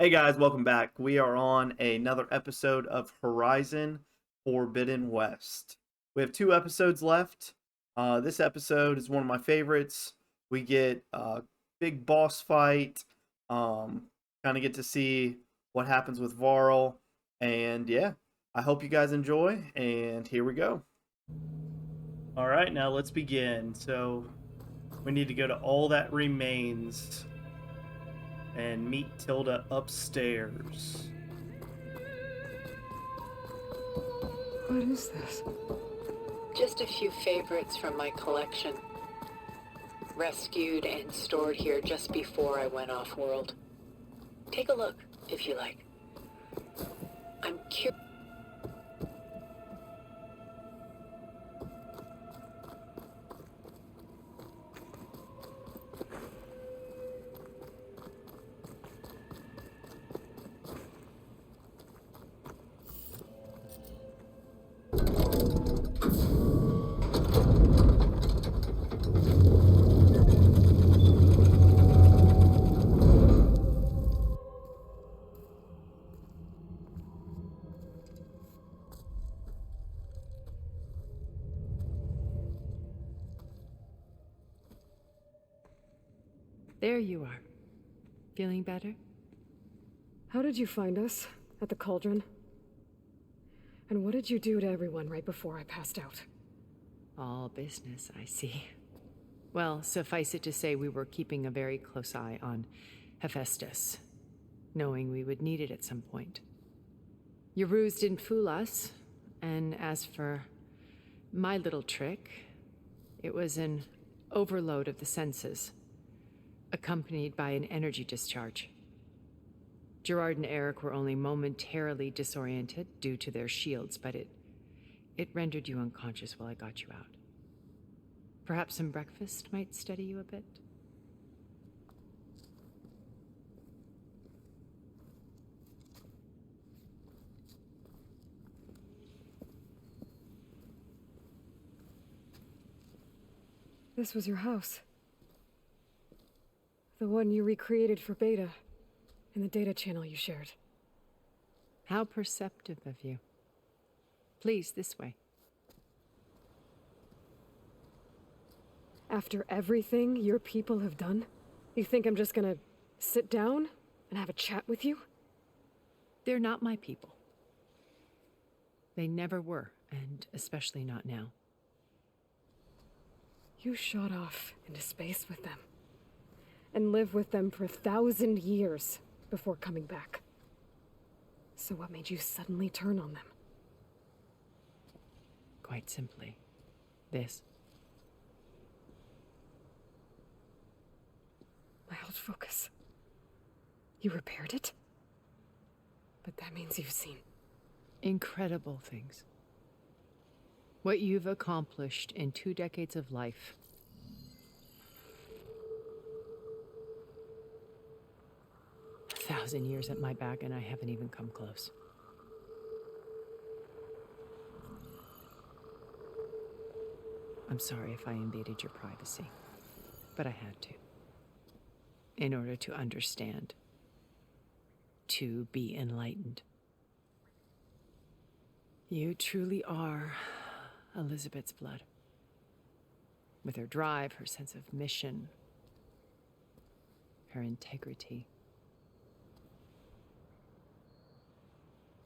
Hey guys, welcome back. We are on another episode of Horizon Forbidden West. We have two episodes left. This episode is one of my favorites. We get a big boss fight, um, kind of get to see what happens with Varl, and yeah, I hope you guys enjoy, and here we go. All right, now let's begin. So, we need to go to All That Remains and meet Tilda upstairs. What is this? Just a few favorites from my collection. Rescued and stored here just before I went off-world. Take a look, if you like. I'm curious. There you are. Feeling better? How did you find us? At the cauldron? And what did you do to everyone right before I passed out? All business, I see. Well, suffice it to say we were keeping a very close eye on Hephaestus, knowing we would need it at some point. Your ruse didn't fool us, and as for my little trick, it was an overload of the senses, accompanied by an energy discharge. Gerard and Eric were only momentarily disoriented due to their shields, but it rendered you unconscious while I got you out. Perhaps some breakfast might steady you a bit? This was your house. The one you recreated for Beta, in the data channel you shared. How perceptive of you. Please, this way. After everything your people have done, you think I'm just gonna sit down and have a chat with you? They're not my people. They never were, and especially not now. You shot off into space with them, and lived with them for 1,000 years before coming back. So what made you suddenly turn on them? Quite simply, this. My old focus. You repaired it? But that means you've seen. Incredible things. What you've accomplished in 2 decades of life. A 1,000 years at my back, and I haven't even come close. I'm sorry if I invaded your privacy, but I had to. In order to understand. To be enlightened. You truly are Elizabeth's blood. With her drive, her sense of mission, her integrity.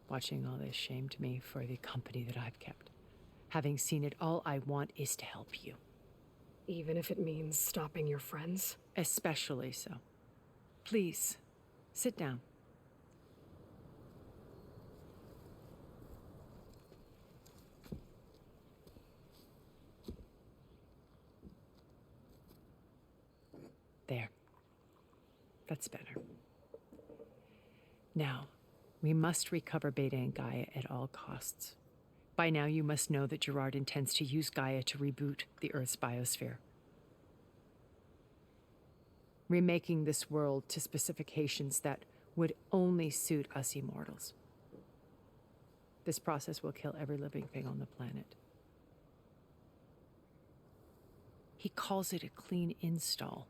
Watching all this shamed me for the company that I've kept. Having seen it, all I want is to help you. Even if it means stopping your friends? Especially so. Please, sit down. There. That's better. Now, we must recover Beta and Gaia at all costs. By now, you must know that Gerard intends to use Gaia to reboot the Earth's biosphere. Remaking this world to specifications that would only suit us immortals. This process will kill every living thing on the planet. He calls it a clean install.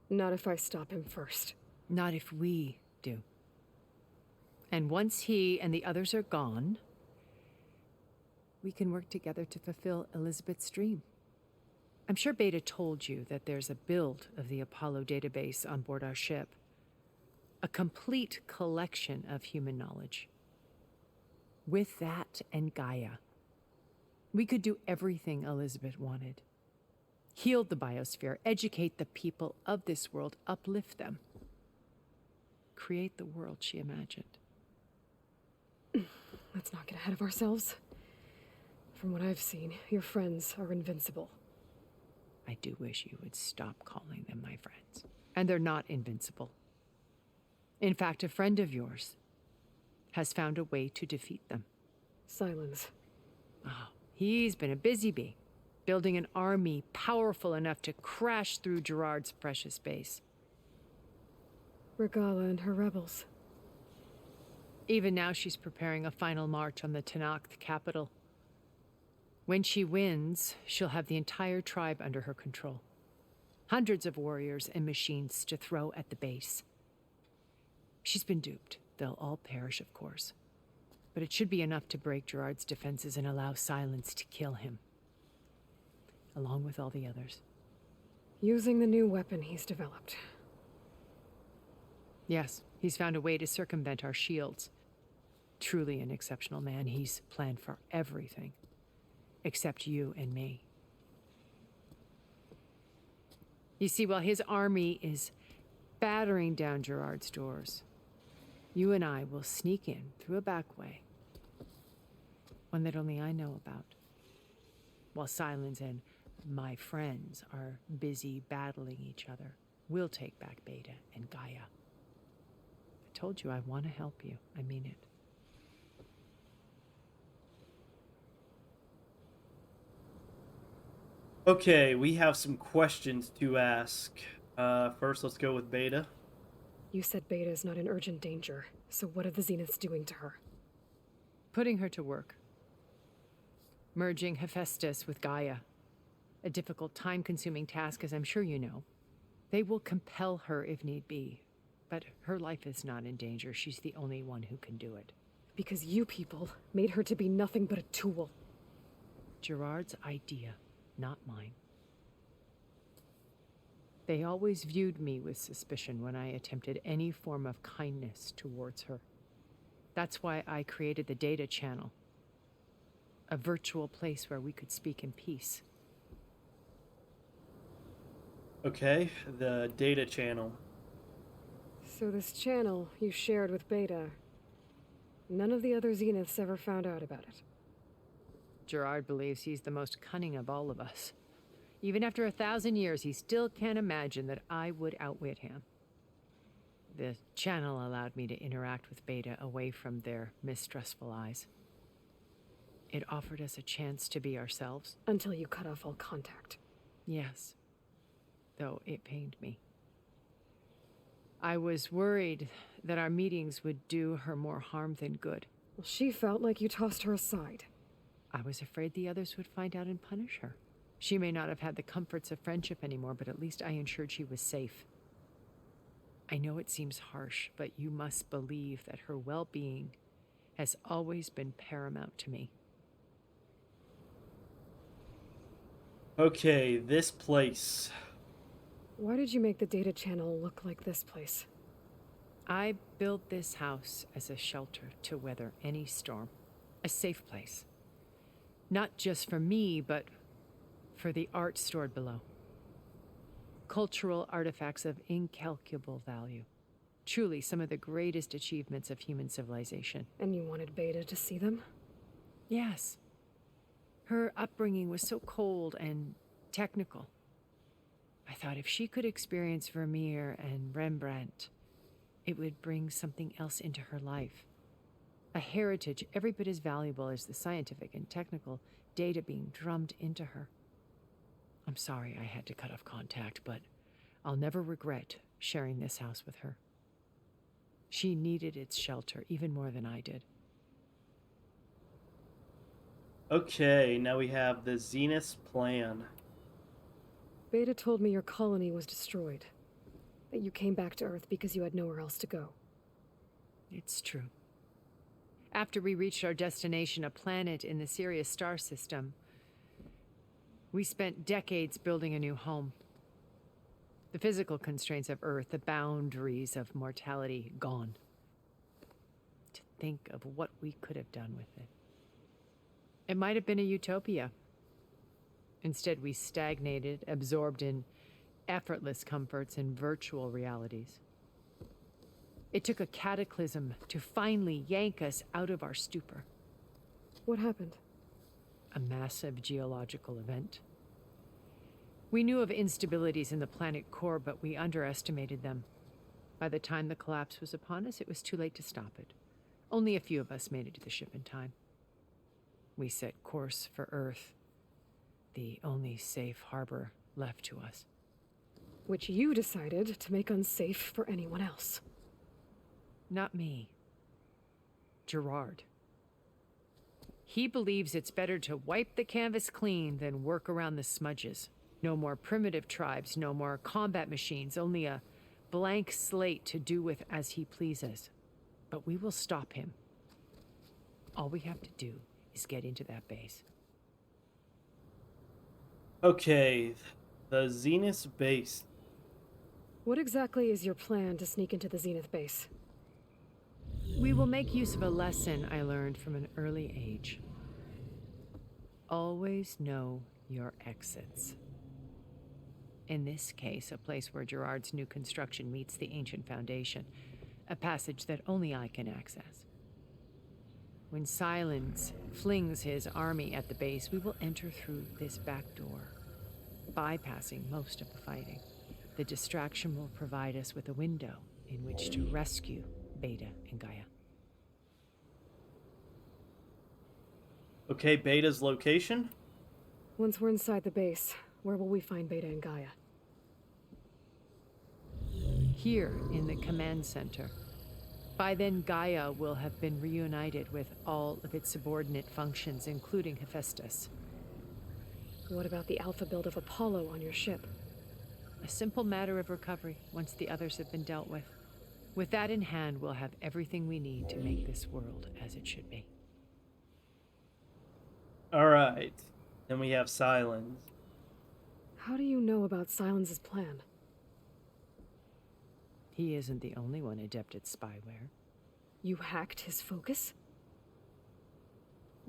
Not if I stop him first. Not if we do. And once he and the others are gone, we can work together to fulfill Elizabeth's dream. I'm sure Beta told you that there's a build of the Apollo database on board our ship. A complete collection of human knowledge. With that and Gaia, we could do everything Elizabeth wanted. Heal the biosphere, educate the people of this world, uplift them. Create the world she imagined. Let's not get ahead of ourselves. From what I've seen, your friends are invincible. I do wish you would stop calling them my friends. And they're not invincible. In fact, a friend of yours has found a way to defeat them. Silence. Oh, he's been a busy bee, building an army powerful enough to crash through Gerard's precious base. Regalla and her rebels. Even now she's preparing a final march on the Tenakth capital. When she wins, she'll have the entire tribe under her control. Hundreds of warriors and machines to throw at the base. She's been duped. They'll all perish, of course. But it should be enough to break Gerard's defenses and allow Silence to kill him. Along with all the others. Using the new weapon he's developed. Yes, he's found a way to circumvent our shields. Truly an exceptional man. He's planned for everything. Except you and me. You see, while his army is battering down Gerard's doors, you and I will sneak in through a back way. One that only I know about. While Silence and my friends are busy battling each other, we'll take back Beta and Gaia. I told you I want to help you. I mean it. Okay, we have some questions to ask. First, let's go with Beta. You said Beta is not in urgent danger, so what are the Zeniths doing to her? Putting her to work. Merging Hephaestus with Gaia. A difficult, time-consuming task, as I'm sure you know. They will compel her if need be, but her life is not in danger. She's the only one who can do it. Because you people made her to be nothing but a tool. Gerard's idea, not mine. They always viewed me with suspicion when I attempted any form of kindness towards her. That's why I created the data channel. A virtual place where we could speak in peace. Okay, the data channel. So this channel you shared with Beta, none of the other Zeniths ever found out about it. Gerard believes he's the most cunning of all of us. Even after 1,000 years, he still can't imagine that I would outwit him. The channel allowed me to interact with Beta away from their mistrustful eyes. It offered us a chance to be ourselves. Until you cut off all contact. Yes, though it pained me. I was worried that our meetings would do her more harm than good. Well, she felt like you tossed her aside. I was afraid the others would find out and punish her. She may not have had the comforts of friendship anymore, but at least I ensured she was safe. I know it seems harsh, but you must believe that her well-being has always been paramount to me. Okay, this place. Why did you make the data channel look like this place? I built this house as a shelter to weather any storm. A safe place. Not just for me, but for the art stored below. Cultural artifacts of incalculable value. Truly some of the greatest achievements of human civilization. And you wanted Beta to see them? Yes. Her upbringing was so cold and technical. I thought if she could experience Vermeer and Rembrandt, it would bring something else into her life. A heritage every bit as valuable as the scientific and technical data being drummed into her. I'm sorry I had to cut off contact, but I'll never regret sharing this house with her. She needed its shelter even more than I did. Okay, now we have the Zenith's plan. Beta told me your colony was destroyed. That you came back to Earth because you had nowhere else to go. It's true. After we reached our destination, a planet in the Sirius star system, we spent decades building a new home. The physical constraints of Earth, the boundaries of mortality, gone. To think of what we could have done with it. It might have been a utopia. Instead, we stagnated, absorbed in effortless comforts and virtual realities. It took a cataclysm to finally yank us out of our stupor. What happened? A massive geological event. We knew of instabilities in the planet core, but we underestimated them. By the time the collapse was upon us, it was too late to stop it. Only a few of us made it to the ship in time. We set course for Earth, the only safe harbor left to us. Which you decided to make unsafe for anyone else. Not me. Gerard. He believes it's better to wipe the canvas clean than work around the smudges. No more primitive tribes, no more combat machines, only a blank slate to do with as he pleases. But we will stop him. All we have to do is get into that base. Okay, the Zenith base. What exactly is your plan to sneak into the Zenith base? We will make use of a lesson I learned from an early age. Always know your exits. In this case, a place where Gerard's new construction meets the ancient foundation, a passage that only I can access. When Silence flings his army at the base, we will enter through this back door, bypassing most of the fighting. The distraction will provide us with a window in which to rescue Beta and Gaia. Okay, Beta's location? Once we're inside the base, where will we find Beta and Gaia? Here in the command center. By then, Gaia will have been reunited with all of its subordinate functions, including Hephaestus. What about the alpha build of Apollo on your ship? A simple matter of recovery once the others have been dealt with. With that in hand, we'll have everything we need to make this world as it should be. All right. Then we have Silence. How do you know about Silence's plan? He isn't the only one adept at spyware. You hacked his focus?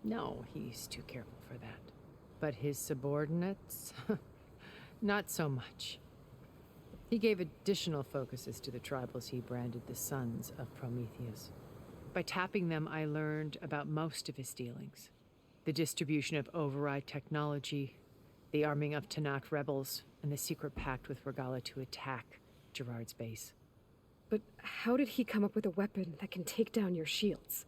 No, he's too careful for that. But his subordinates? Not so much. He gave additional focuses to the tribals he branded the Sons of Prometheus. By tapping them, I learned about most of his dealings. The distribution of override technology, the arming of Tanakh rebels, and the secret pact with Regalla to attack Gerard's base. But how did he come up with a weapon that can take down your shields?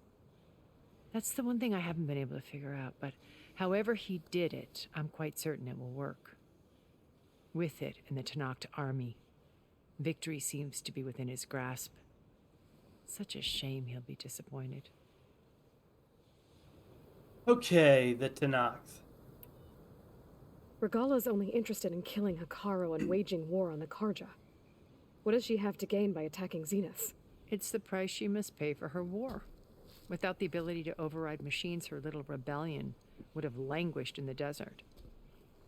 That's the one thing I haven't been able to figure out, but however he did it, I'm quite certain it will work. With it and the Tanakh army, victory seems to be within his grasp. Such a shame he'll be disappointed. Okay, the Tanakh. Regalla's only interested in killing Hikaru and waging war on the Karja. What does she have to gain by attacking Zenith? It's the price she must pay for her war. Without the ability to override machines, her little rebellion would have languished in the desert.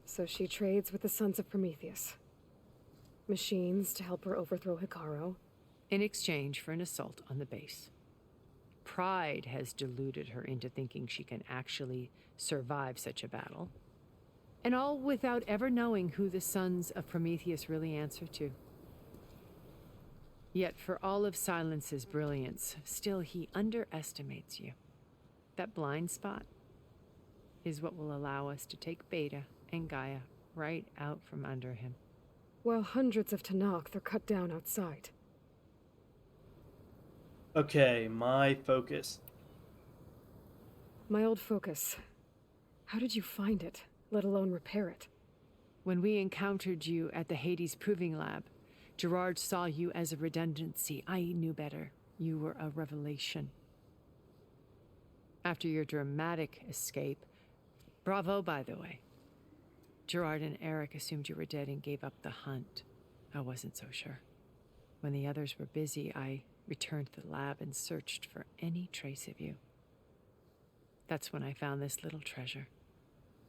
So she trades with the Sons of Prometheus. Machines to help her overthrow Hikaru. In exchange for an assault on the base. Pride has deluded her into thinking she can actually survive such a battle. And all without ever knowing who the Sons of Prometheus really answer to. Yet for all of Silence's brilliance, still he underestimates you. That blind spot is what will allow us to take Beta and Gaia right out from under him. While hundreds of Tanakh are cut down outside. Okay, my focus. My old focus. How did you find it, let alone repair it? When we encountered you at the Hades Proving Lab, Gerard saw you as a redundancy. I knew better. You were a revelation. After your dramatic escape, bravo, by the way. Gerard and Eric assumed you were dead and gave up the hunt. I wasn't so sure. When the others were busy, I returned to the lab and searched for any trace of you. That's when I found this little treasure.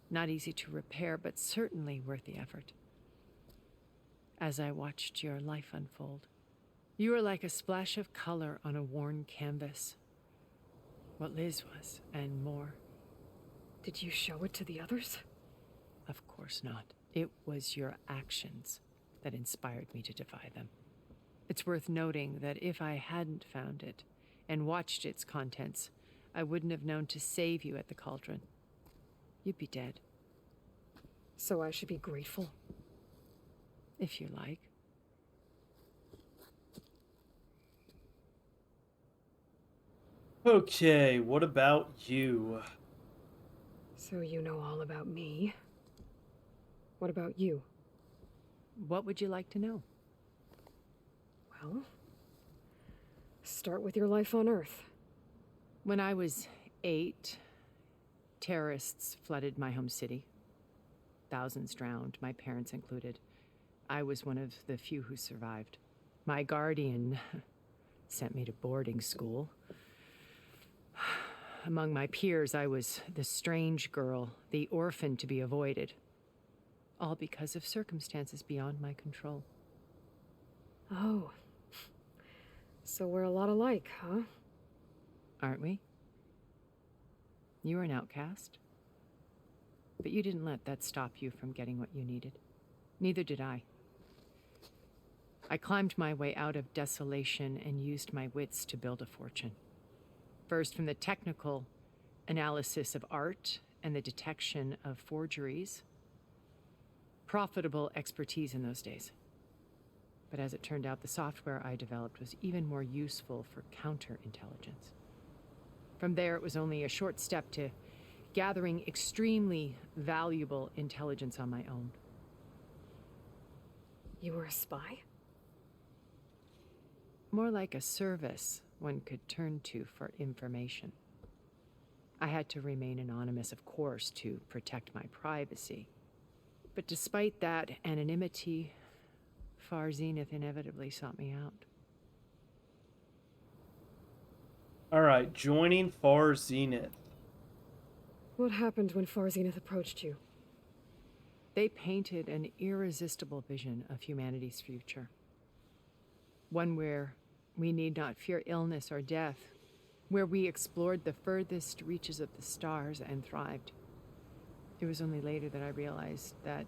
Not easy to repair, but certainly worth the effort. As I watched your life unfold, you were like a splash of color on a worn canvas. What Liz was, and more. Did you show it to the others? Of course not. It was your actions that inspired me to defy them. It's worth noting that if I hadn't found it and watched its contents, I wouldn't have known to save you at the cauldron. You'd be dead. So I should be grateful? If you like. Okay, what about you? So you know all about me. What about you? What would you like to know? Well, start with your life on Earth. When I was 8, terrorists flooded my home city. Thousands drowned, my parents included. I was one of the few who survived. My guardian sent me to boarding school. Among my peers, I was the strange girl, the orphan to be avoided. All because of circumstances beyond my control. Oh. So we're a lot alike, huh? Aren't we? You were an outcast. But you didn't let that stop you from getting what you needed. Neither did I. I climbed my way out of desolation and used my wits to build a fortune. First, from the technical analysis of art and the detection of forgeries. Profitable expertise in those days. But as it turned out, the software I developed was even more useful for counterintelligence. From there, it was only a short step to gathering extremely valuable intelligence on my own. You were a spy? More like a service one could turn to for information. I had to remain anonymous, of course, to protect my privacy. But despite that anonymity, Far Zenith inevitably sought me out. Alright, joining Far Zenith. What happened when Far Zenith approached you? They painted an irresistible vision of humanity's future. One where we need not fear illness or death, where we explored the furthest reaches of the stars and thrived. It was only later that I realized that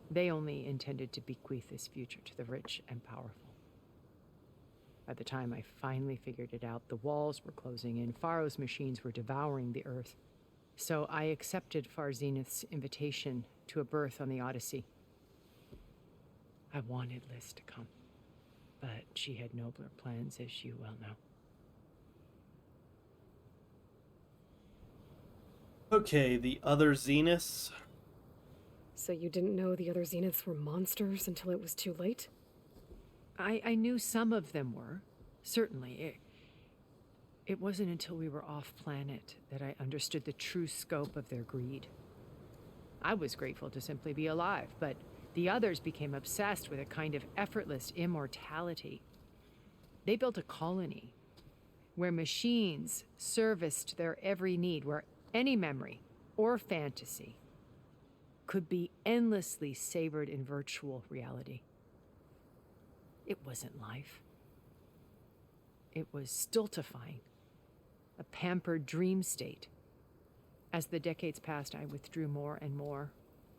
they only intended to bequeath this future to the rich and powerful. By the time I finally figured it out, the walls were closing in, Pharaoh's machines were devouring the earth. So I accepted Far Zenith's invitation to a berth on the Odyssey. I wanted Liz to come, but she had nobler plans, as you well know. Okay, the other Zeniths. So you didn't know the other Zeniths were monsters until it was too late? I knew some of them were, certainly. It wasn't until we were off-planet that I understood the true scope of their greed. I was grateful to simply be alive, but the others became obsessed with a kind of effortless immortality. They built a colony where machines serviced their every need, where any memory or fantasy could be endlessly savored in virtual reality. It wasn't life. It was stultifying, a pampered dream state. As the decades passed, I withdrew more and more,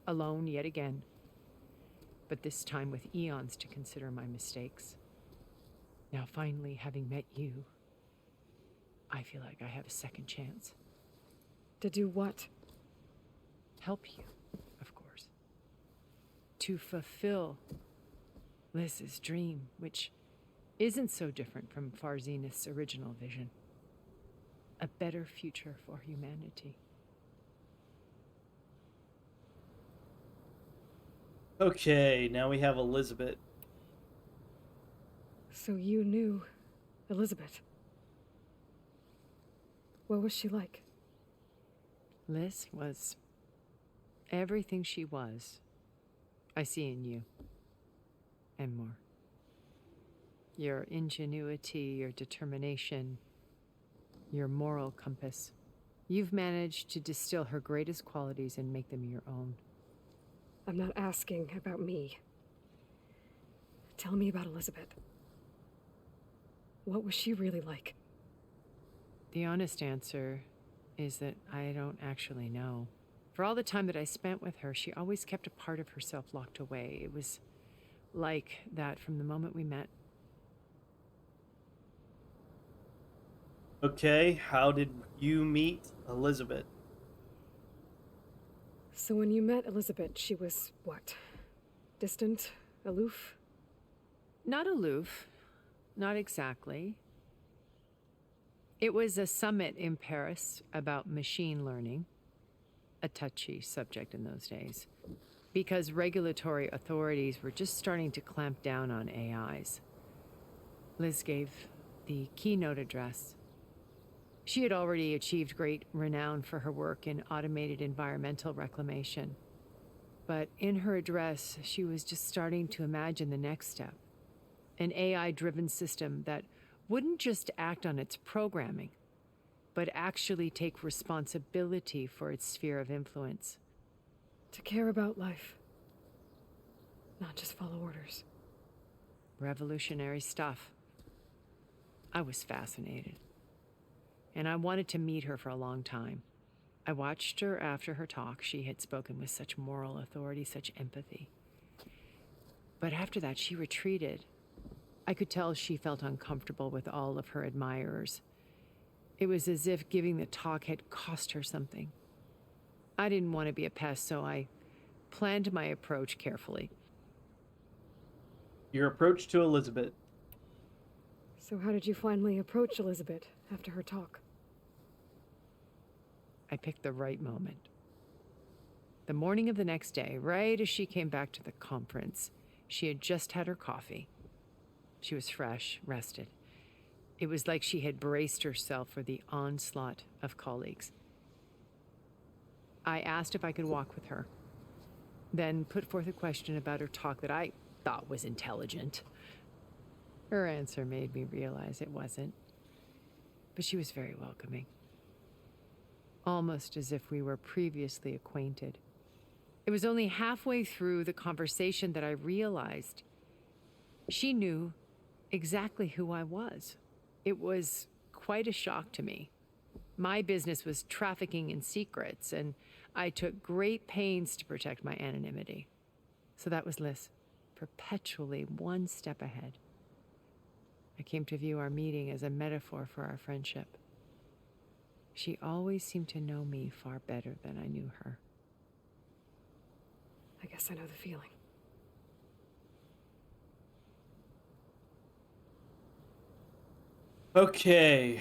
alone yet again, but this time with eons to consider my mistakes. Now, finally, having met you, I feel like I have a second chance. To do what? Help you, of course. To fulfill Liz's dream, which isn't so different from Far Zenith's original vision. A better future for humanity. Okay, now we have Elizabeth. So you knew Elizabeth. What was she like? Liz was everything she was. I see in you. And more. Your ingenuity, your determination, your moral compass. You've managed to distill her greatest qualities and make them your own. I'm not asking about me. Tell me about Elizabeth. What was she really like? The honest answer is that I don't actually know. For all the time that I spent with her, she always kept a part of herself locked away. It was like that from the moment we met. Okay, how did you meet Elizabeth? So when you met Elizabeth, she was what? Distant? Aloof? Not aloof. Not exactly. It was a summit in Paris about machine learning, a touchy subject in those days, because regulatory authorities were just starting to clamp down on AIs. Liz gave the keynote address. She had already achieved great renown for her work in automated environmental reclamation. But in her address, she was just starting to imagine the next step. An AI-driven system that wouldn't just act on its programming, but actually take responsibility for its sphere of influence. To care about life. Not just follow orders. Revolutionary stuff. I was fascinated. And I wanted to meet her for a long time. I watched her after her talk. She had spoken with such moral authority, such empathy. But after that, she retreated. I could tell she felt uncomfortable with all of her admirers. It was as if giving the talk had cost her something. I didn't want to be a pest, so I planned my approach carefully. Your approach to Elizabeth. So how did you finally approach Elizabeth after her talk? I picked the right moment. The morning of the next day, right as she came back to the conference, she had just had her coffee. She was fresh, rested. It was like she had braced herself for the onslaught of colleagues. I asked if I could walk with her, then put forth a question about her talk that I thought was intelligent. Her answer made me realize it wasn't, but she was very welcoming. Almost as if we were previously acquainted. It was only halfway through the conversation that I realized she knew exactly who I was. It was quite a shock to me. My business was trafficking in secrets, and I took great pains to protect my anonymity. So that was Liz, perpetually one step ahead. I came to view our meeting as a metaphor for our friendship. She always seemed to know me far better than I knew her. I guess I know the feeling. Okay,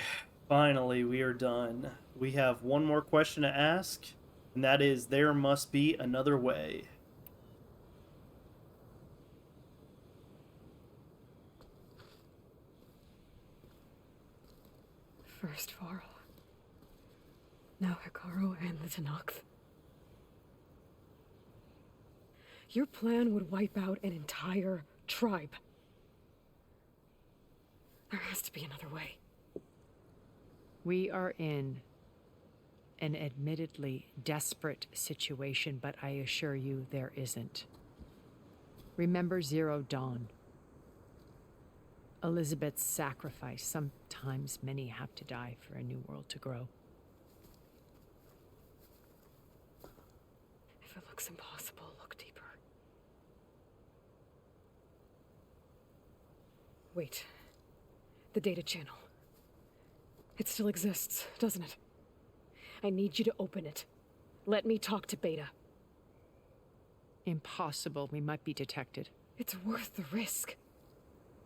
finally we are done. We have one more question to ask, and that is, there must be another way. First Varl. Now Hikaru and the Tenakth. Your plan would wipe out an entire tribe. There has to be another way. We are in an admittedly desperate situation, but I assure you there isn't. Remember Zero Dawn. Elizabeth's sacrifice. Sometimes many have to die for a new world to grow. If it looks impossible, look deeper. Wait. The data channel. It still exists, doesn't it? I need you to open it. Let me talk to Beta. Impossible. We might be detected. It's worth the risk.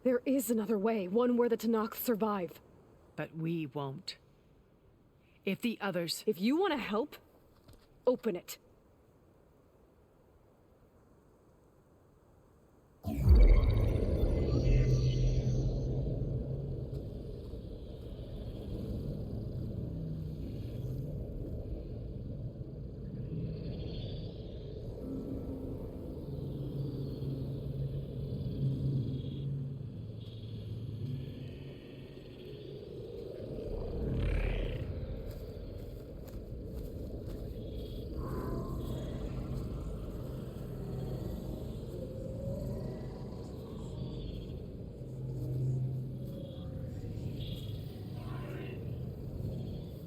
There is another way, one where the Tenakth survive. But we won't. If the others... If you want to help, open it.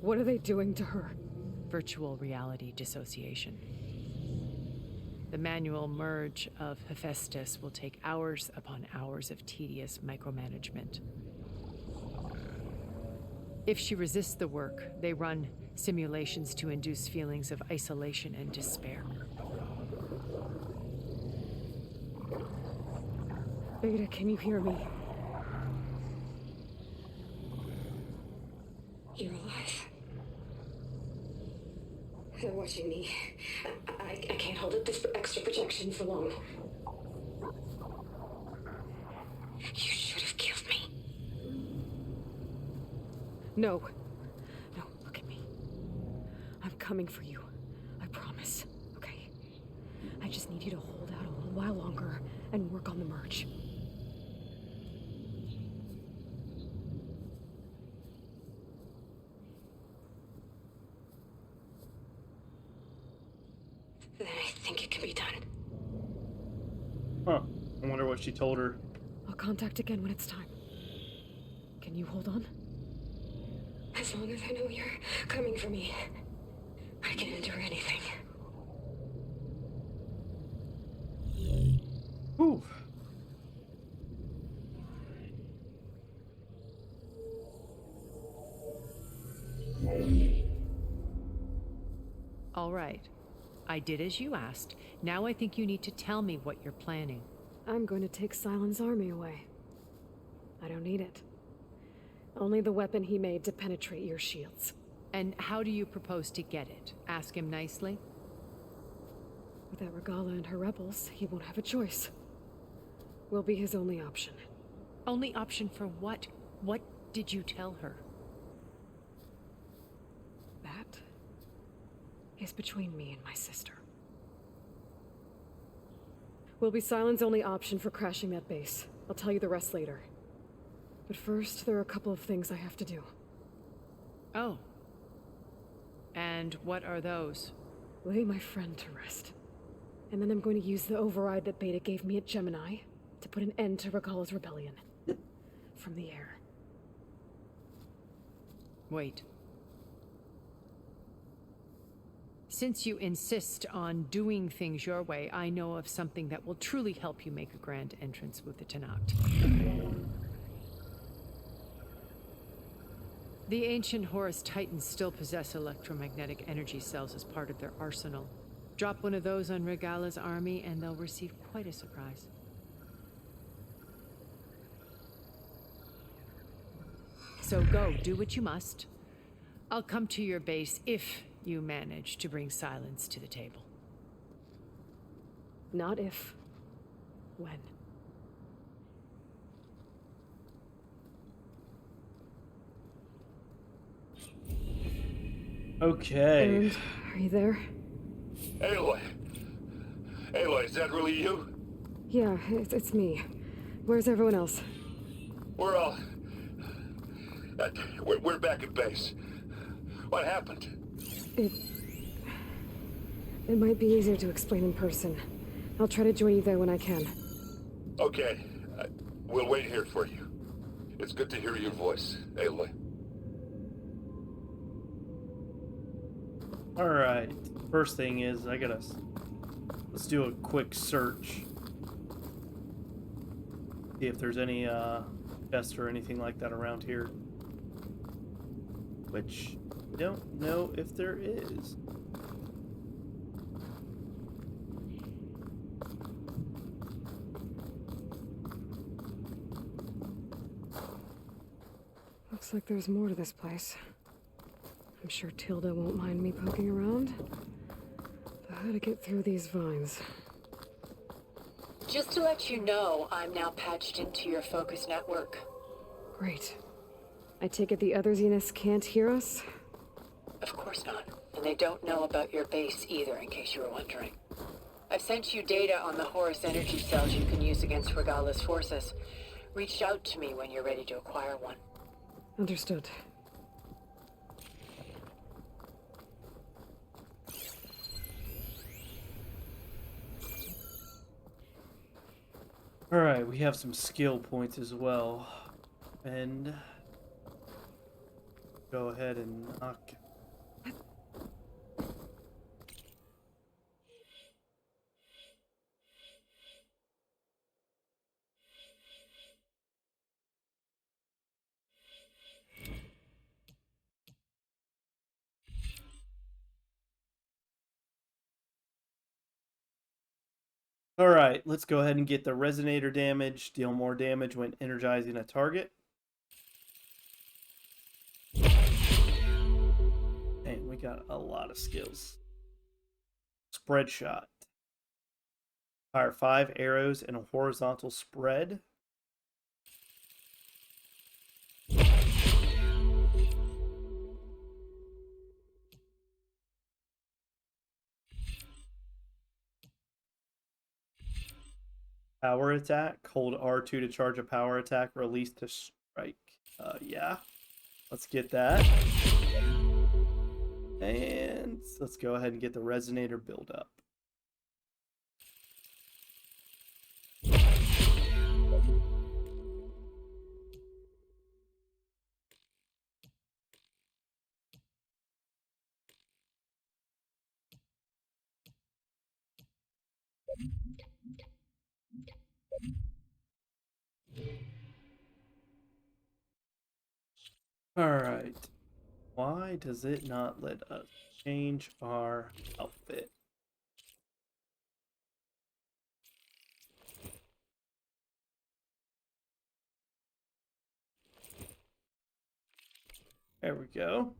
What are they doing to her? Virtual reality dissociation. The manual merge of Hephaestus will take hours upon hours of tedious micromanagement. If she resists the work, they run simulations to induce feelings of isolation and despair. Beta, can you hear me? You're alive. They're watching me. I can't hold up this extra projection for long. You should have killed me. No. No, look at me. I'm coming for you. I promise, okay? I just need you to hold out a little while longer and work on the merge. Then I think it can be done. Huh. I wonder what she told her. I'll contact again when it's time. Can you hold on? As long as I know you're coming for me, I can endure anything. Whew. All right. I did as you asked. Now I think you need to tell me what you're planning. I'm going to take Silent's army away. I don't need it. Only the weapon he made to penetrate your shields. And how do you propose to get it? Ask him nicely? Without Regalla and her rebels, he won't have a choice. We'll be his only option. Only option for what? What did you tell her? That is between me and my sister. Will be Silent's only option for crashing that base. I'll tell you the rest later. But first, there are a couple of things I have to do. Oh. And what are those? Lay my friend to rest. And then I'm going to use the override that Beta gave me at Gemini to put an end to Regalla's rebellion. From the air. Wait. Since you insist on doing things your way, I know of something that will truly help you make a grand entrance with the Tenakt. The ancient Horus Titans still possess electromagnetic energy cells as part of their arsenal. Drop one of those on Regalla's army and they'll receive quite a surprise. So go, do what you must. I'll come to your base if you manage to bring Silence to the table. Not if. When. Okay. And are you there? Aloy! Aloy, is that really you? Yeah, it's me. Where's everyone else? We're all... we're back at base. What happened? It might be easier to explain in person. I'll try to join you there when I can. Okay. We'll wait here for you. It's good to hear your voice, Aloy. Alright. First thing is, let's do a quick search. See if there's any, chests or anything like that around here. Which, I don't know if there is. Looks like there's more to this place. I'm sure Tilda won't mind me poking around. But how to get through these vines? Just to let you know, I'm now patched into your focus network. Great. I take it the other Zeniths can't hear us? Of course not. And they don't know about your base either, in case you were wondering. I've sent you data on the Horus energy cells you can use against Regalla's forces. Reach out to me when you're ready to acquire one. Understood. Alright, we have some skill points as well. And Go ahead and knock. All right, let's go ahead and get the resonator damage. Deal more damage when energizing a target. And we got a lot of skills. Spread shot. Fire 5 arrows in a horizontal spread. Power attack. Hold R2 to charge a power attack. Release to strike. Yeah. Let's get that. And let's go ahead and get the resonator build up. All right. Why does it not let us change our outfit? There we go.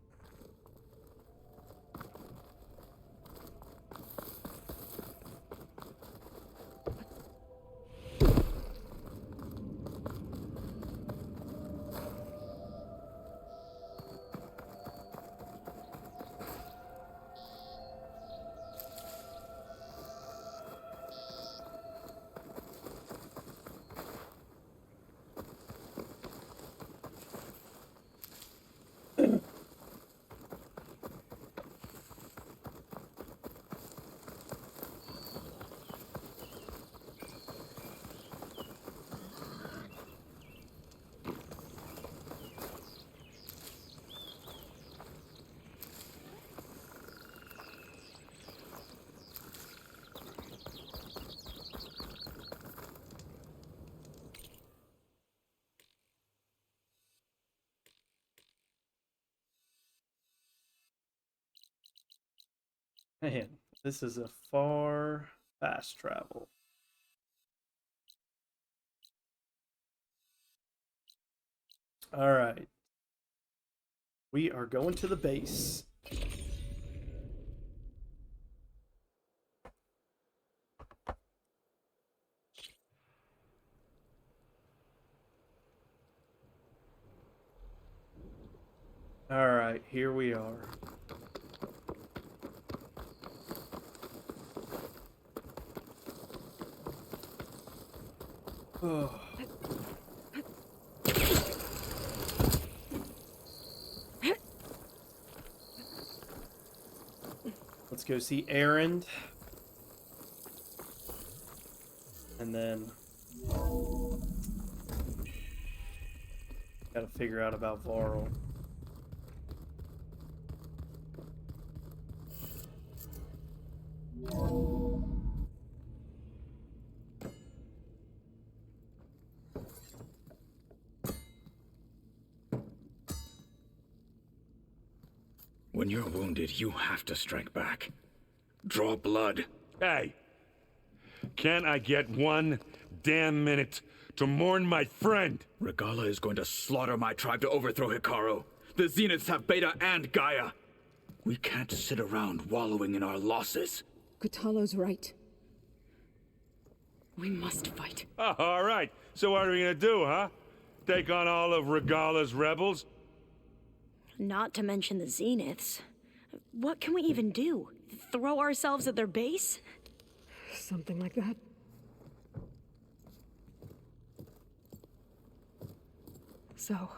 Man, this is a far fast travel. All right. We are going to the base. All right, here we are. Oh. Let's go see Erend. And then gotta figure out about Varl. When you're wounded, you have to strike back. Draw blood. Hey! Can't I get 1 damn minute to mourn my friend? Regalla is going to slaughter my tribe to overthrow Hikaru. The Zeniths have Beta and Gaia. We can't sit around wallowing in our losses. Kotallo's right. We must fight. Oh, all right. So what are we gonna do, huh? Take on all of Regalla's rebels? Not to mention the Zeniths. What can we even do? Throw ourselves at their base? Something like that. So...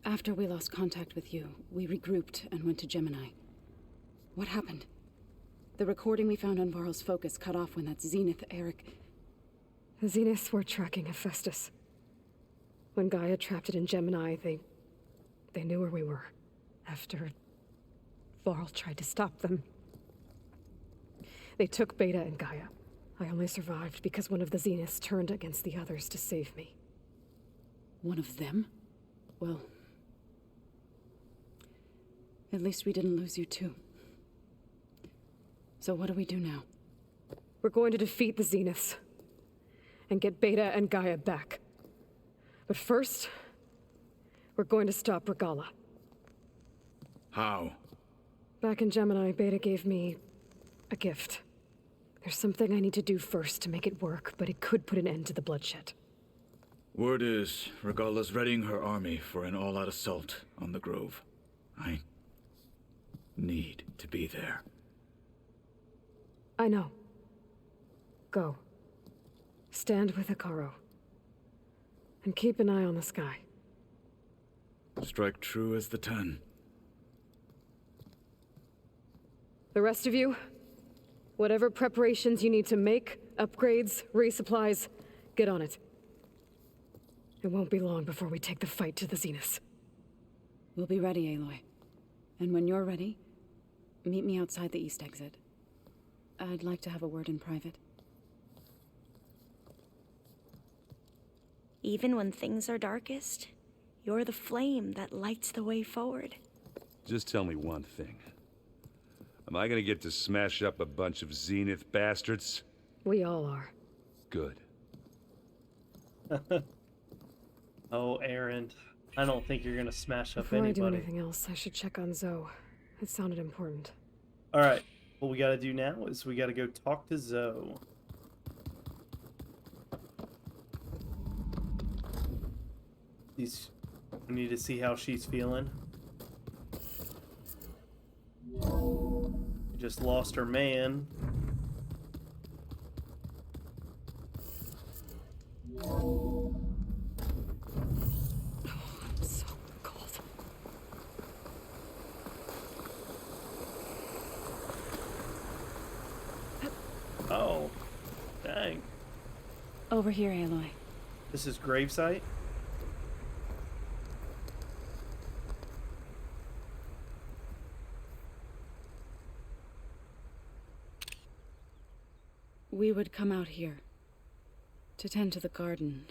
After we lost contact with you, we regrouped and went to Gemini. What happened? The recording we found on Varl's focus cut off when that Zenith, Eric... The Zeniths were tracking Hephaestus. When Gaia trapped it in Gemini, they knew where we were. After Varl tried to stop them. They took Beta and Gaia. I only survived because one of the Zeniths turned against the others to save me. One of them? Well... At least we didn't lose you too. So what do we do now? We're going to defeat the Zeniths. And get Beta and Gaia back. But first, we're going to stop Regalla. How? Back in Gemini, Beta gave me a gift. There's something I need to do first to make it work, but it could put an end to the bloodshed. Word is, Regalla's readying her army for an all-out assault on the Grove. I need to be there. I know. Go. Stand with Hikaru. And keep an eye on the sky. Strike true as the 10. The rest of you, whatever preparations you need to make, upgrades, resupplies, get on it. It won't be long before we take the fight to the Zeniths. We'll be ready, Aloy. And when you're ready, meet me outside the east exit. I'd like to have a word in private. Even when things are darkest, you're the flame that lights the way forward. Just tell me one thing. Am I gonna get to smash up a bunch of Zenith bastards? We all are. Good. Oh, Aaron. I don't think you're gonna smash up Before anybody. I do anything else, I should check on Zoe. It sounded important. Alright, what we gotta do now is we gotta go talk to Zoe. We need to see how she's feeling. Just lost her man. I'm so cold. Oh, dang. Over here, Aloy. This is gravesite? We would come out here to tend to the garden.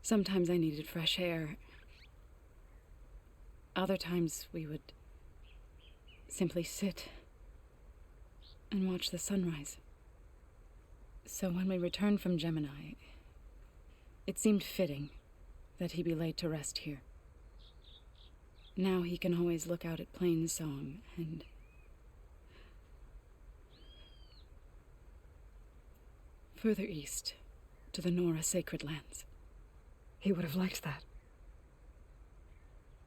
Sometimes I needed fresh air. Other times we would simply sit and watch the sunrise. So when we returned from Gemini, it seemed fitting that he be laid to rest here. Now he can always look out at Plainsong and... further east, to the Nora sacred lands. He would have liked that.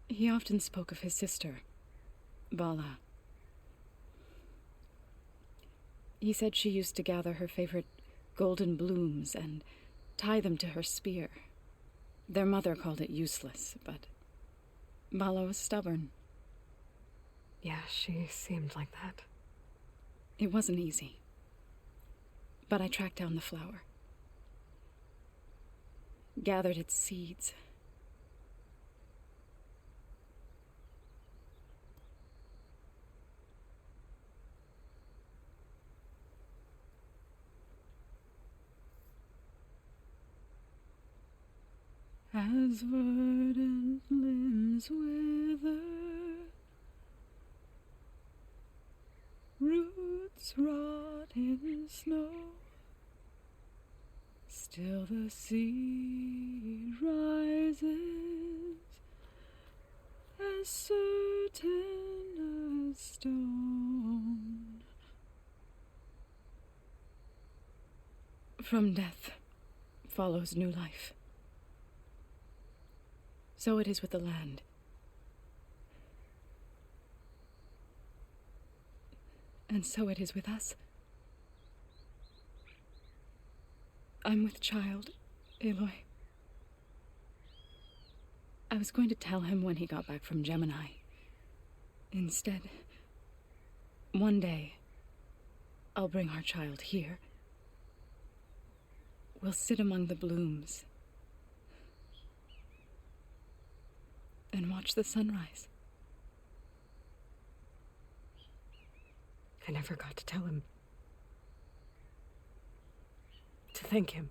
He often spoke of his sister, Bala. He said she used to gather her favorite golden blooms and tie them to her spear. Their mother called it useless, but Bala was stubborn. Yeah, she seemed like that. It wasn't easy. But I tracked down the flower. Gathered its seeds. As verdant limbs wither, roots rot in snow, still the seed rises, as certain as stone. From death follows new life. So it is with the land. And so it is with us. I'm with child, Aloy. I was going to tell him when he got back from Gemini. Instead, one day, I'll bring our child here. We'll sit among the blooms and watch the sunrise. I never got to tell him. To thank him.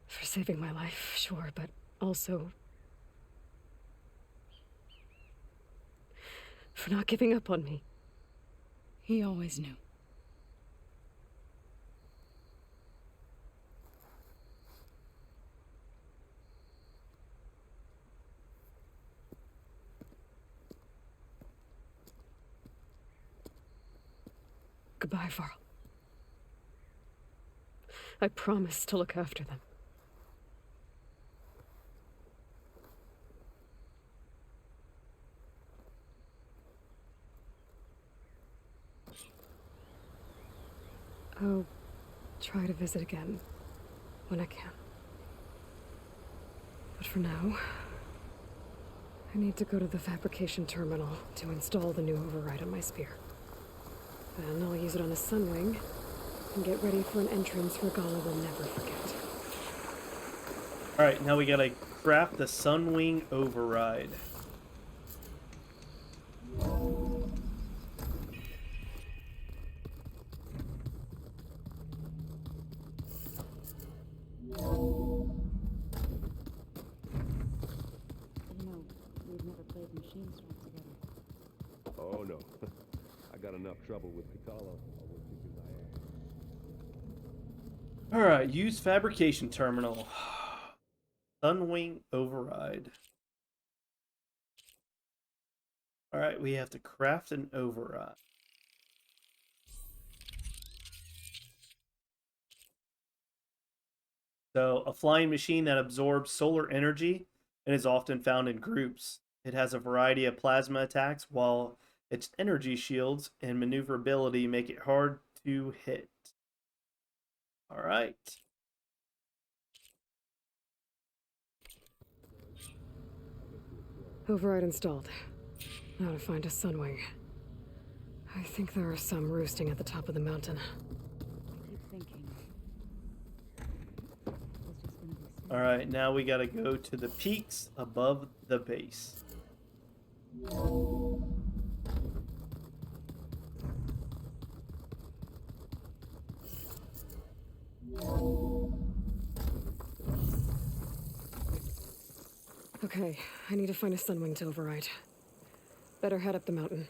For saving my life, sure, but also for not giving up on me. He always knew. Goodbye, Varl. I promise to look after them. I'll try to visit again when I can. But for now, I need to go to the fabrication terminal to install the new override on my spear. Then I'll use it on a sunwing and get ready for an entrance Regalla will never forget. Alright, now we gotta craft the sunwing override. We've never played machine swap together. Oh no. I got enough trouble with Catala. Alright, use fabrication terminal. Sunwing override. Alright, we have to craft an override. So, a flying machine that absorbs solar energy and is often found in groups. It has a variety of plasma attacks, while its energy shields and maneuverability make it hard to hit. Alright. Override installed. Now to find a sunwing. I think there are some roosting at the top of the mountain. I keep thinking. It's just gonna be safe. Alright, now we gotta go to the peaks above the base. Okay, I need to find a sunwing to override. Better head up the mountain.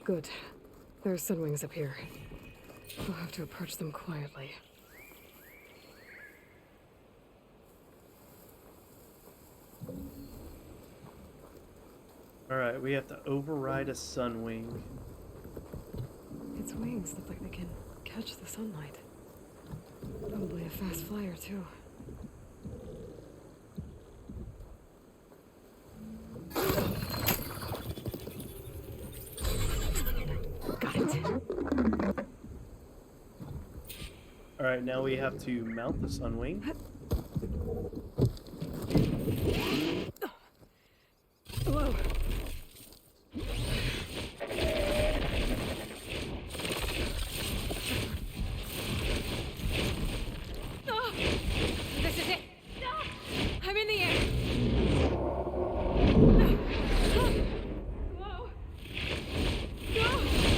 Good. There are sunwings up here. We'll have to approach them quietly. Alright, we have to override a sunwing. Its wings look like they can catch the sunlight. Probably a fast flyer, too. Got it. Alright, now we have to mount the sunwing. Whoa. Oh, this is it. I'm in the air. Whoa. Go.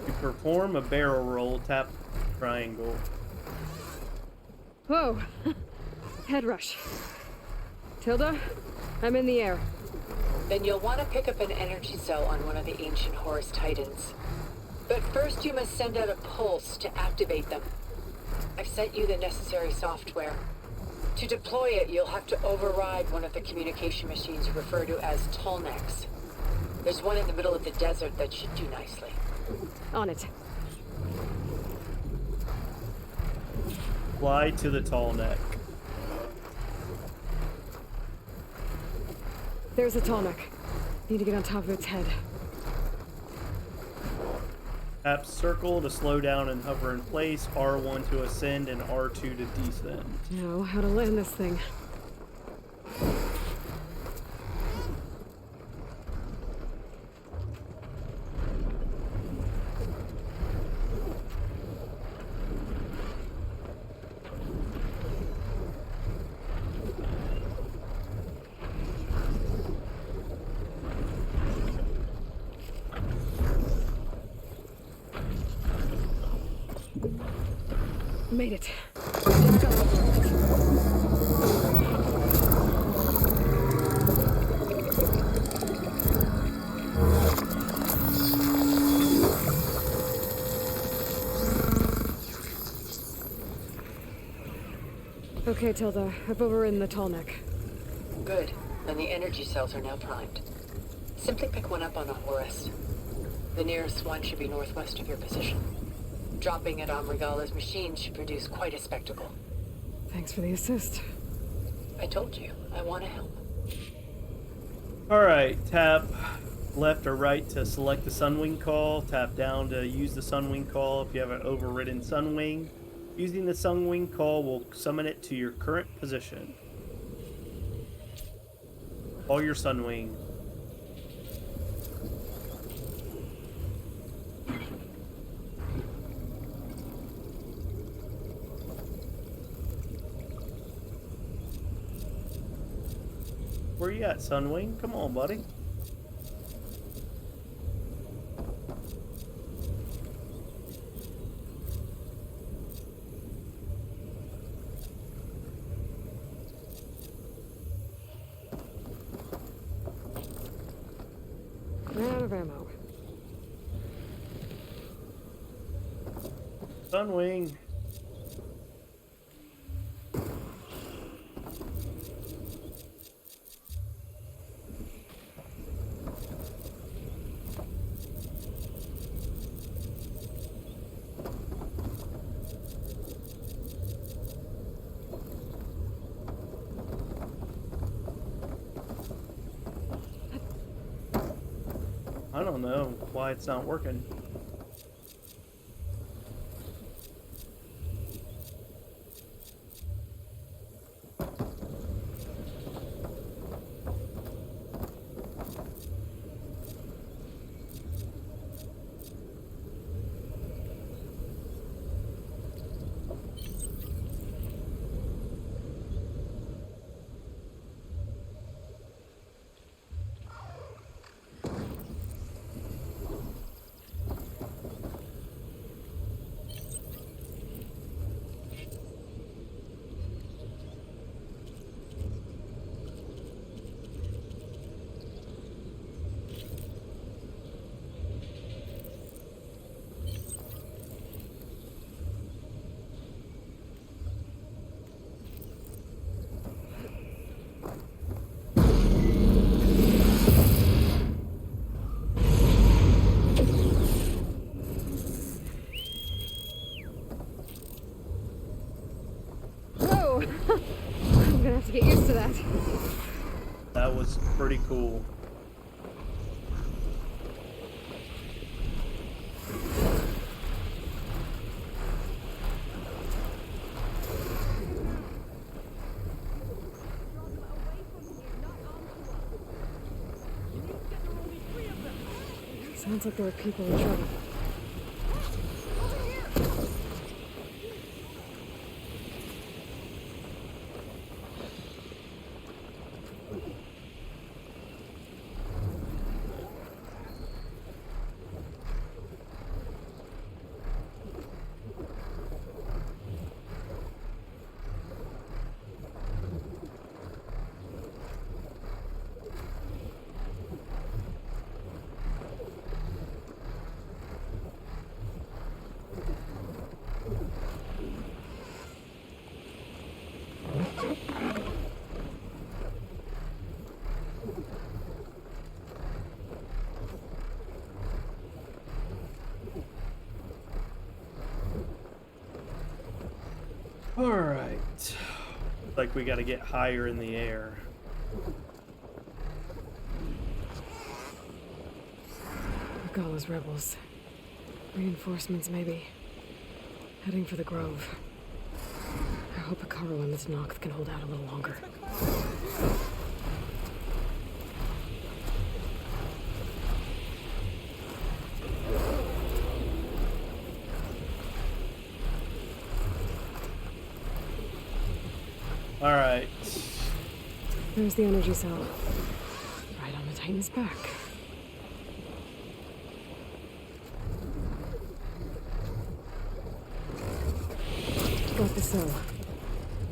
To perform a barrel roll, tap triangle. Whoa! Head rush. Tilda, I'm in the air. Then you'll want to pick up an energy cell on one of the ancient Horus Titans. But first you must send out a pulse to activate them. I've sent you the necessary software. To deploy it, you'll have to override one of the communication machines you refer to as Tallnecks. There's one in the middle of the desert that should do nicely. On it. Fly to the tall neck. There's a tall neck. Need to get on top of its head. Tap circle to slow down and hover in place, R1 to ascend, and R2 to descend. Know how to land this thing. Made it. Okay, Tilda. I've overridden the tall neck. Good. And the energy cells are now primed. Simply pick one up on a Horus. The nearest one should be northwest of your position. Dropping it on Regalla's machine should produce quite a spectacle. Thanks for the assist. I told you, I want to help. Alright, tap left or right to select the Sunwing call. Tap down to use the Sunwing call if you have an overridden Sunwing. Using the Sunwing call will summon it to your current position. Call your Sunwing. Where you at, Sunwing? Come on, buddy. Out of ammo. Sunwing. I don't know why it's not working. Whoa! I'm gonna have to get used to that. That was pretty cool. Sounds like there are people in trouble. Alright. Like we gotta get higher in the air. Regalla's rebels. Reinforcements, maybe. Heading for the Grove. I hope Hikaru and Miss Noct can hold out a little longer. Alright. There's the energy cell. Right on the Titan's back. Got the cell.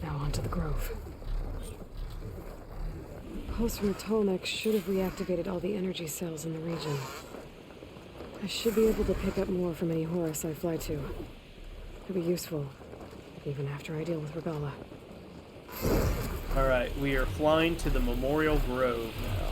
Now onto the Grove. Pulse from the Tolmec should have reactivated all the energy cells in the region. I should be able to pick up more from any Horus I fly to. It'll be useful, even after I deal with Regalla. Alright, we are flying to the Memorial Grove now.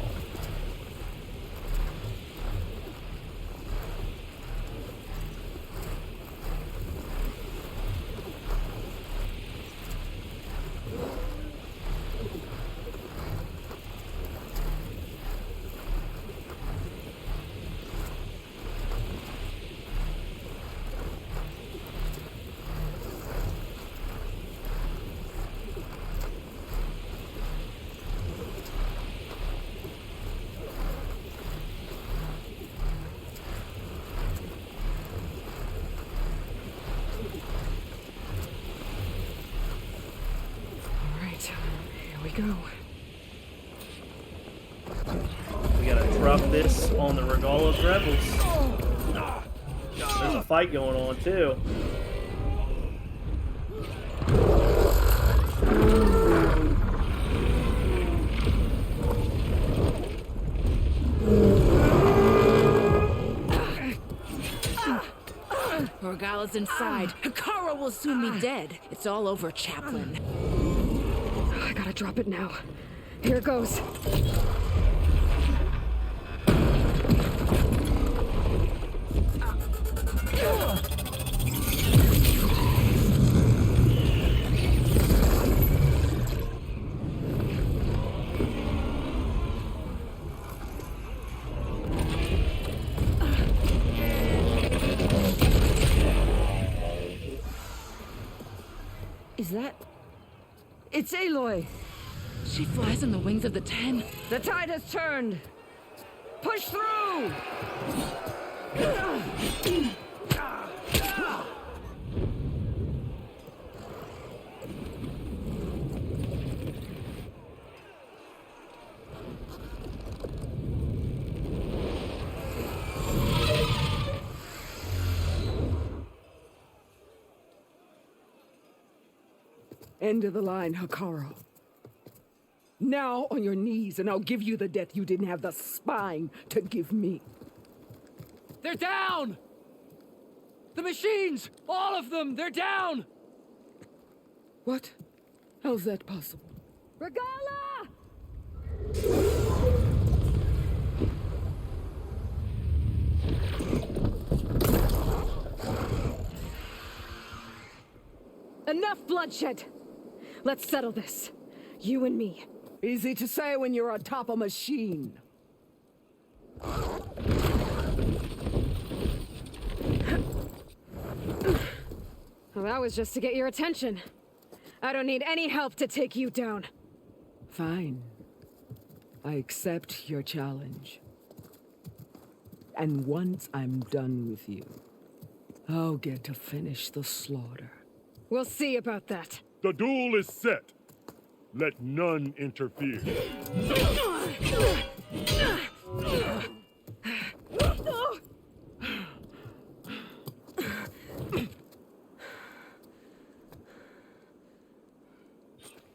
Go. We gotta drop this on the Regalla's rebels. There's a fight going on too. Regalla's inside. Hikaru will soon be dead. It's all over, Chaplain. I gotta drop it now. Here it goes. Is that... It's Aloy! She flies on the wings of the 10. The tide has turned! Push through! End of the line, Hikaru. Now on your knees, and I'll give you the death you didn't have the spine to give me. They're down! The machines! All of them! They're down! What? How's that possible? Regalla! Enough bloodshed! Let's settle this. You and me. Easy to say when you're on top of a machine. Well, that was just to get your attention. I don't need any help to take you down. Fine. I accept your challenge. And once I'm done with you, I'll get to finish the slaughter. We'll see about that. The duel is set. Let none interfere.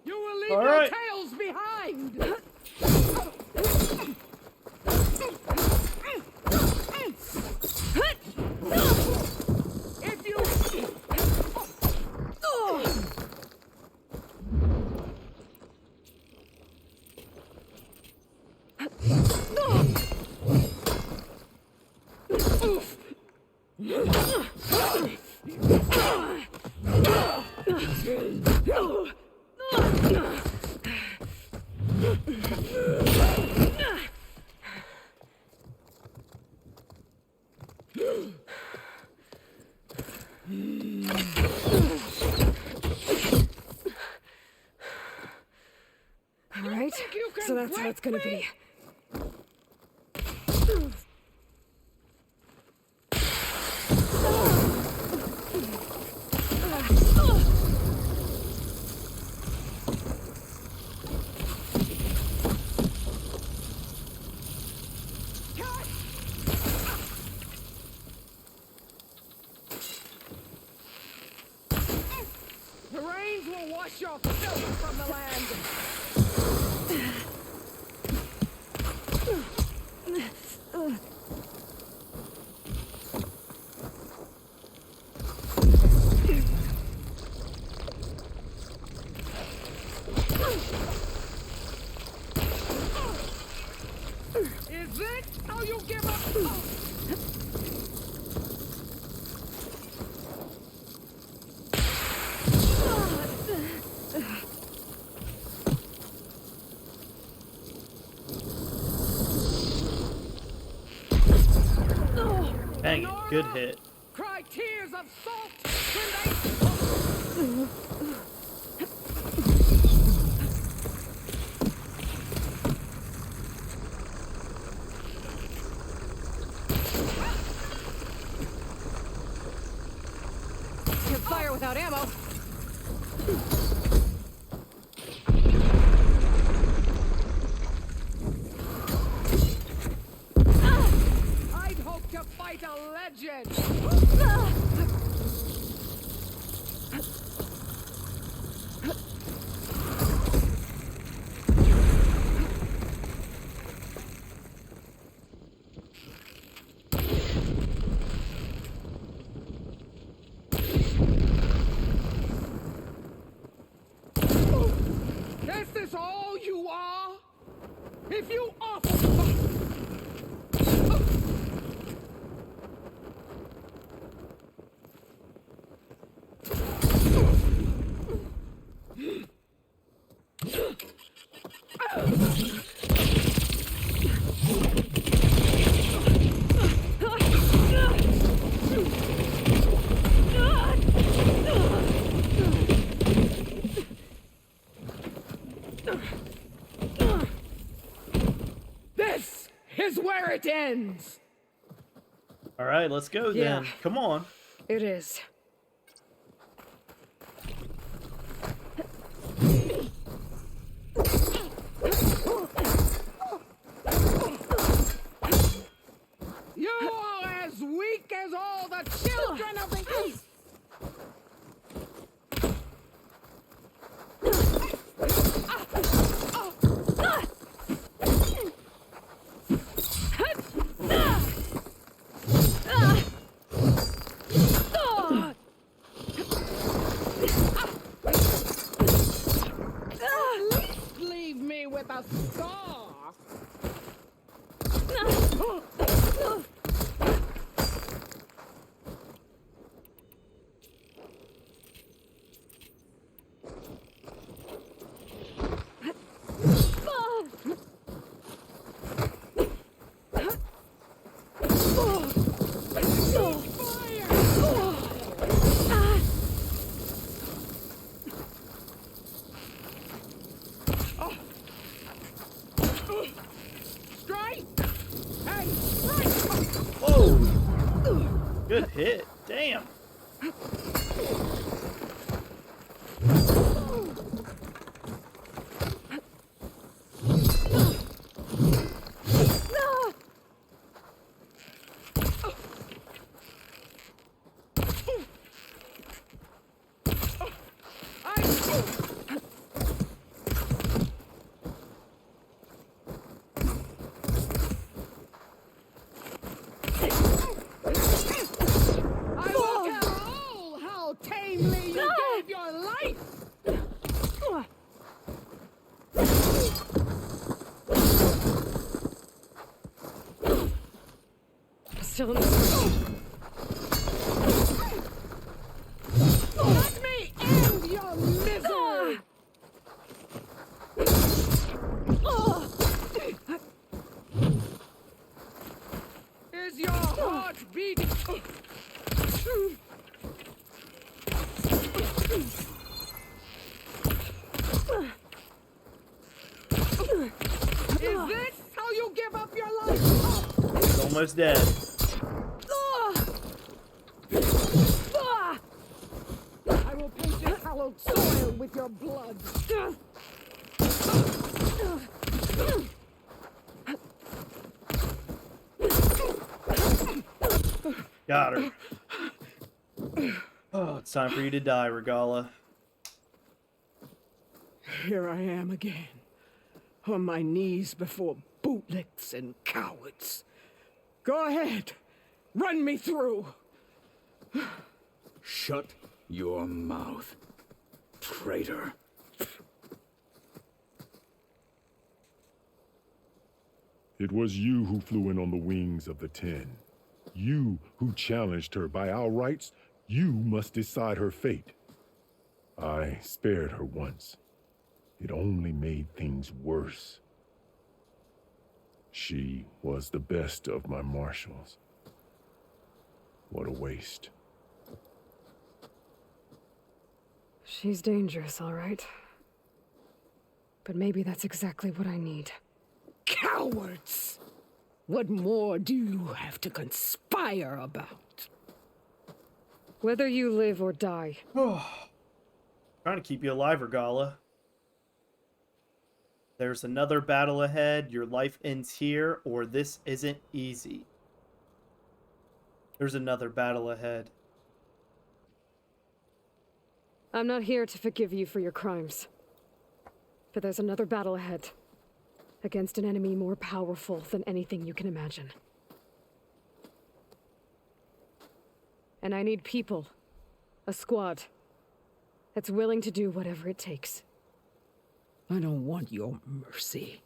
You will leave All your right. tails behind! If you... that's how it's gonna be. The rains will wash your filth from the land. Is it how you give up? Dang it, good hit. Cry tears of salt when they... Can't fire without ammo. I'd hope to fight a legend. Is this all you are? If you offer to fight... This is where it ends. All right, let's go then. Yeah. Come on. It is. You're as weak as all the children of the East. At least leave me with a scar. Strike and strike. Whoa. Good hit. Damn. I will tell all how tamely you gave your life. Still in the... Let me end your misery. Is your heart beating? almost dead. I will paint this hallowed soil with your blood. Got her. Oh, it's time for you to die, Regalla. Here I am again, on my knees before bootlicks and cowards. Go ahead, run me through. Shut your mouth, traitor. It was you who flew in on the wings of the 10. You who challenged her. By our rights, you must decide her fate. I spared her once. It only made things worse. She was the best of my marshals. What a waste. She's dangerous, all right. But maybe that's exactly what I need. Cowards! What more do you have to conspire about? Whether you live or die. Trying to keep you alive, Regalla. There's another battle ahead. Your life ends here, or this isn't easy. There's another battle ahead. I'm not here to forgive you for your crimes. But there's another battle ahead. Against an enemy more powerful than anything you can imagine. And I need people. A squad. That's willing to do whatever it takes. I don't want your mercy.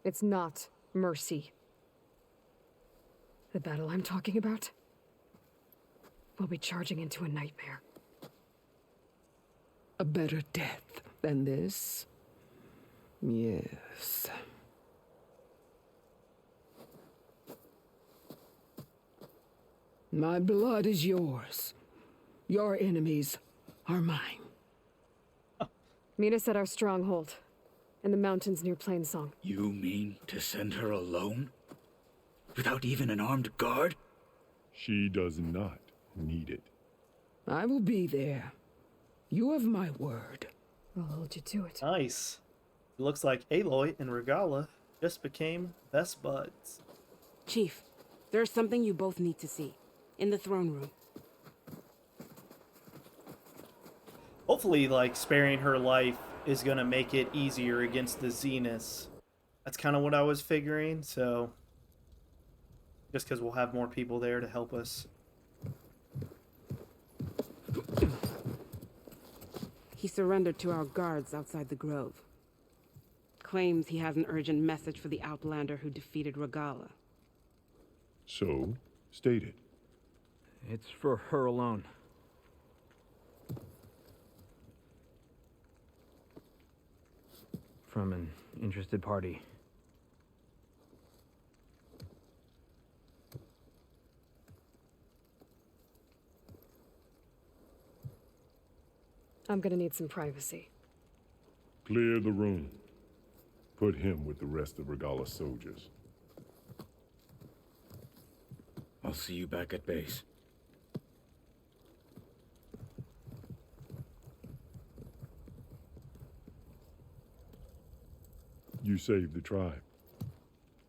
It's not mercy. The battle I'm talking about will be charging into a nightmare. A better death than this? Yes. My blood is yours. Your enemies are mine. Meet us at our stronghold, in the mountains near Plainsong. You mean to send her alone? Without even an armed guard? She does not need it. I will be there. You have my word. I'll hold you to it. Nice. It looks like Aloy and Regalla just became best buds. Chief, there's something you both need to see. In the throne room. Hopefully, like, sparing her life is going to make it easier against the Zeniths. That's kind of what I was figuring, so... Just because we'll have more people there to help us. He surrendered to our guards outside the grove. Claims he has an urgent message for the Outlander who defeated Regalla. So, state it. It's for her alone. From an interested party. I'm gonna need some privacy. Clear the room. Put him with the rest of Regalla's soldiers. I'll see you back at base. You saved the tribe.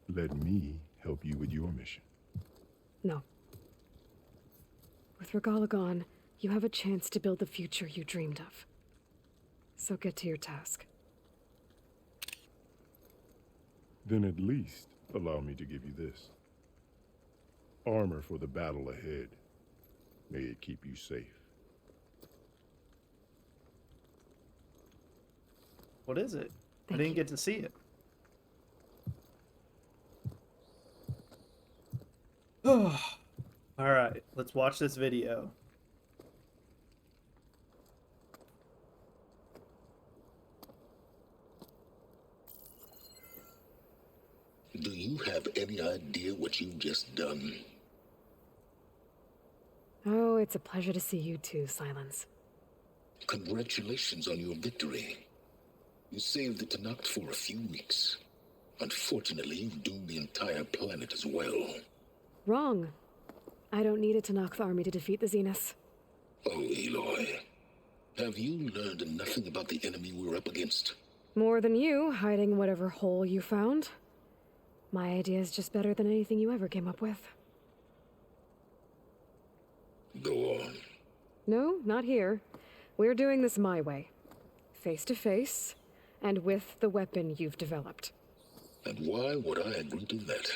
Let me help you with your mission. No. With Regalla gone, you have a chance to build the future you dreamed of. So get to your task. Then at least allow me to give you this. Armor for the battle ahead. May it keep you safe. What is it? I didn't get to see it. Alright, let's watch this video. Do you have any idea what you've just done? Oh, it's a pleasure to see you too, Silence. Congratulations on your victory. You saved the Tenakth for a few weeks. Unfortunately, you've doomed the entire planet as well. Wrong. I don't need a Tanakh army to defeat the Zeniths. Oh, Aloy. Have you learned nothing about the enemy we're up against? More than you, hiding whatever hole you found. My idea is just better than anything you ever came up with. Go on. No, not here. We're doing this my way. Face to face, and with the weapon you've developed. And why would I agree to that?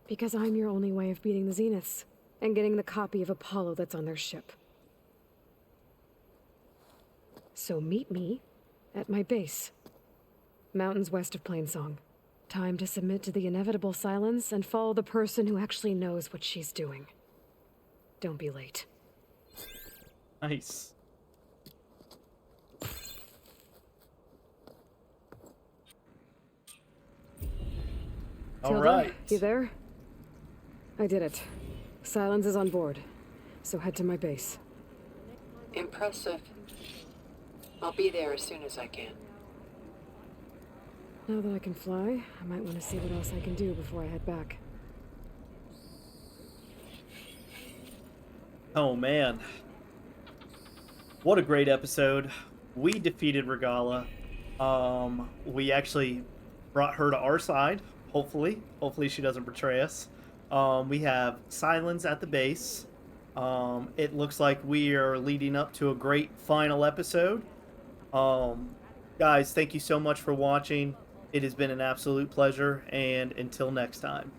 Because I'm your only way of beating the Zeniths, and getting the copy of Apollo that's on their ship. So meet me at my base. Mountains west of Plainsong. Time to submit to the inevitable silence and follow the person who actually knows what she's doing. Don't be late. Nice. All Tilda, right. you there? I did it. Silence is on board, so head to my base. Impressive. I'll be there as soon as I can. Now that I can fly, I might want to see what else I can do before I head back. Oh man. What a great episode. We defeated Regalla. We actually brought her to our side, hopefully. Hopefully she doesn't betray us. We have Silence at the base. It looks like we are leading up to a great final episode. Guys, thank you so much for watching. It has been an absolute pleasure, and until next time.